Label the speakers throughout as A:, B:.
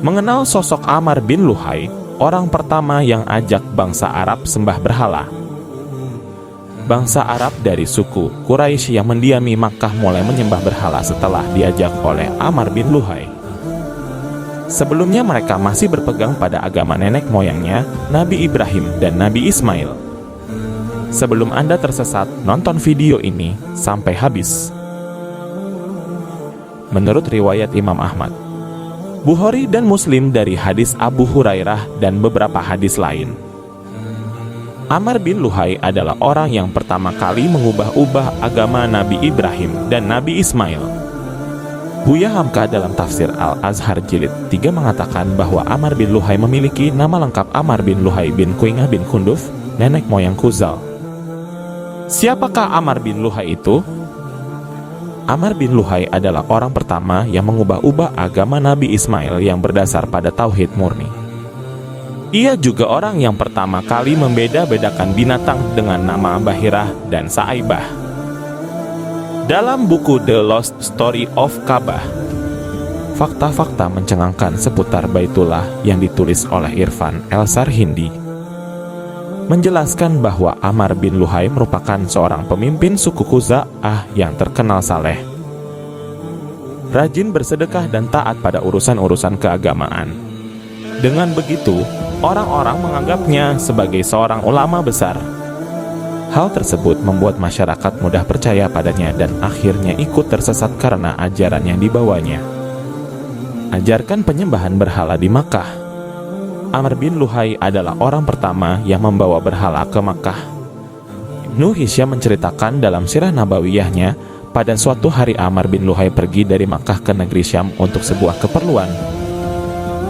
A: Mengenal sosok Amr bin Luhai, orang pertama yang ajak bangsa Arab sembah berhala. Bangsa Arab dari suku Quraisy yang mendiami Makkah mulai menyembah berhala setelah diajak oleh Amr bin Luhai. Sebelumnya mereka masih berpegang pada agama nenek moyangnya, Nabi Ibrahim dan Nabi Ismail. Sebelum Anda tersesat, nonton video ini sampai habis. Menurut riwayat Imam Ahmad, Bukhari dan Muslim dari hadis Abu Hurairah dan beberapa hadis lain, Amr bin Luhai adalah orang yang pertama kali mengubah-ubah agama Nabi Ibrahim dan Nabi Ismail. Buya Hamka dalam tafsir Al-Azhar Jilid 3 mengatakan bahwa Amr bin Luhai memiliki nama lengkap Amr bin Luhai bin Kuingah bin Kunduf, nenek moyang Kuzal. Siapakah Amr bin Luhai itu? Amr bin Luhai adalah orang pertama yang mengubah-ubah agama Nabi Ismail yang berdasar pada tauhid murni. Ia juga orang yang pertama kali membeda-bedakan binatang dengan nama Bahirah dan Sa'ibah. Dalam buku The Lost Story of Ka'bah, fakta-fakta mencengangkan seputar Baitullah yang ditulis oleh Irfan El-Sarhindi menjelaskan bahwa Amr bin Luhai merupakan seorang pemimpin suku Khuza'ah yang terkenal saleh, rajin bersedekah dan taat pada urusan-urusan keagamaan. Dengan begitu, orang-orang menganggapnya sebagai seorang ulama besar. Hal tersebut membuat masyarakat mudah percaya padanya dan akhirnya ikut tersesat karena ajaran yang dibawanya. Ajarkan penyembahan berhala di Makkah. Amr bin Luhai adalah orang pertama yang membawa berhala ke Makkah. Ibnu Hisyam menceritakan dalam sirah nabawiyahnya, pada suatu hari Amr bin Luhai pergi dari Makkah ke negeri Syam untuk sebuah keperluan.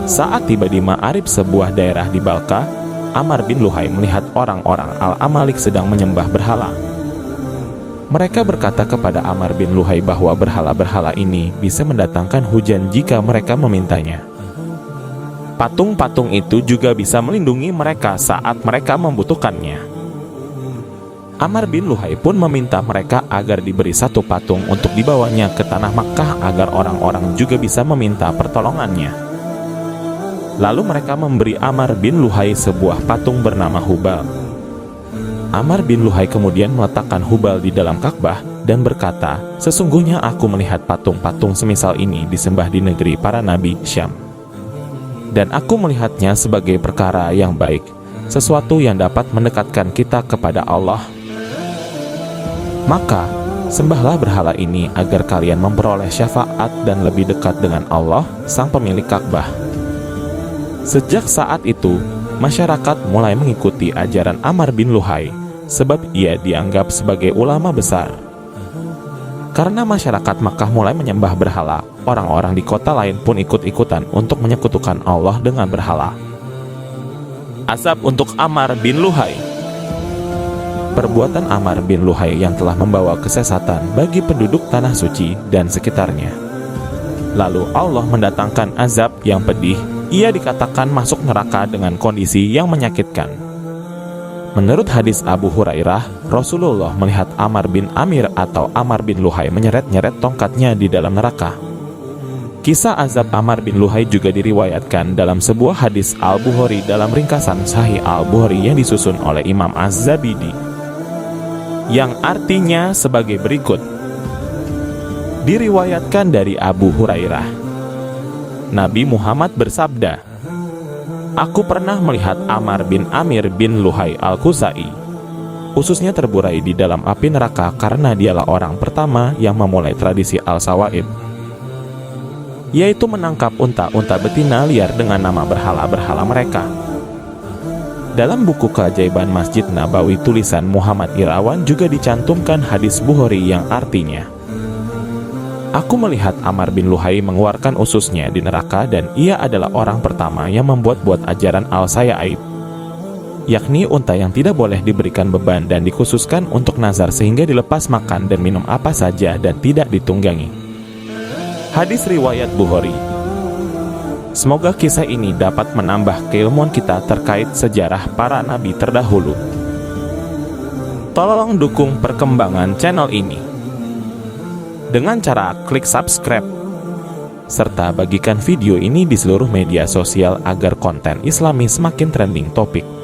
A: Saat tiba di Ma'arib, sebuah daerah di Balka, Amr bin Luhai melihat orang-orang Al-Amalik sedang menyembah berhala. Mereka berkata kepada Amr bin Luhai bahwa berhala-berhala ini bisa mendatangkan hujan jika mereka memintanya. Patung-patung itu juga bisa melindungi mereka saat mereka membutuhkannya. Amr bin Luhai pun meminta mereka agar diberi satu patung untuk dibawanya ke tanah Makkah agar orang-orang juga bisa meminta pertolongannya. Lalu mereka memberi Amr bin Luhai sebuah patung bernama Hubal. Amr bin Luhai kemudian meletakkan Hubal di dalam Ka'bah dan berkata, "Sesungguhnya aku melihat patung-patung semisal ini disembah di negeri para nabi Syam. Dan aku melihatnya sebagai perkara yang baik, sesuatu yang dapat mendekatkan kita kepada Allah. Maka, sembahlah berhala ini agar kalian memperoleh syafaat dan lebih dekat dengan Allah, sang pemilik Ka'bah." Sejak saat itu, masyarakat mulai mengikuti ajaran Amr bin Luhai, sebab ia dianggap sebagai ulama besar. Karena masyarakat Makkah mulai menyembah berhala, orang-orang di kota lain pun ikut-ikutan untuk menyekutukan Allah dengan berhala. Azab untuk Amr bin Luhai. Perbuatan Amr bin Luhai yang telah membawa kesesatan bagi penduduk Tanah Suci dan sekitarnya. Lalu Allah mendatangkan azab yang pedih. Ia dikatakan masuk neraka dengan kondisi yang menyakitkan. Menurut hadis Abu Hurairah, Rasulullah melihat Amr bin Amir atau Amr bin Luhai menyeret-nyeret tongkatnya di dalam neraka. Kisah azab Amr bin Luhai juga diriwayatkan dalam sebuah hadis Al-Bukhari dalam ringkasan Sahih Al-Bukhari yang disusun oleh Imam Az-Zabidi, yang artinya sebagai berikut. Diriwayatkan dari Abu Hurairah, Nabi Muhammad bersabda, "Aku pernah melihat Amr bin Amir bin Luhai Al-Khuzai, ususnya terburai di dalam api neraka karena dialah orang pertama yang memulai tradisi Al-Sawaib, yaitu menangkap unta-unta betina liar dengan nama berhala-berhala mereka." Dalam buku Keajaiban Masjid Nabawi tulisan Muhammad Irawan juga dicantumkan hadis Bukhari yang artinya, "Aku melihat Amr bin Luhai mengeluarkan ususnya di neraka dan ia adalah orang pertama yang membuat-buat ajaran Al-Sayaib, yakni unta yang tidak boleh diberikan beban dan dikhususkan untuk nazar sehingga dilepas makan dan minum apa saja dan tidak ditunggangi." Hadis riwayat Bukhari. Semoga kisah ini dapat menambah keilmuan kita terkait sejarah para nabi terdahulu. Tolong dukung perkembangan channel ini dengan cara klik subscribe, serta bagikan video ini di seluruh media sosial agar konten Islami semakin trending topik.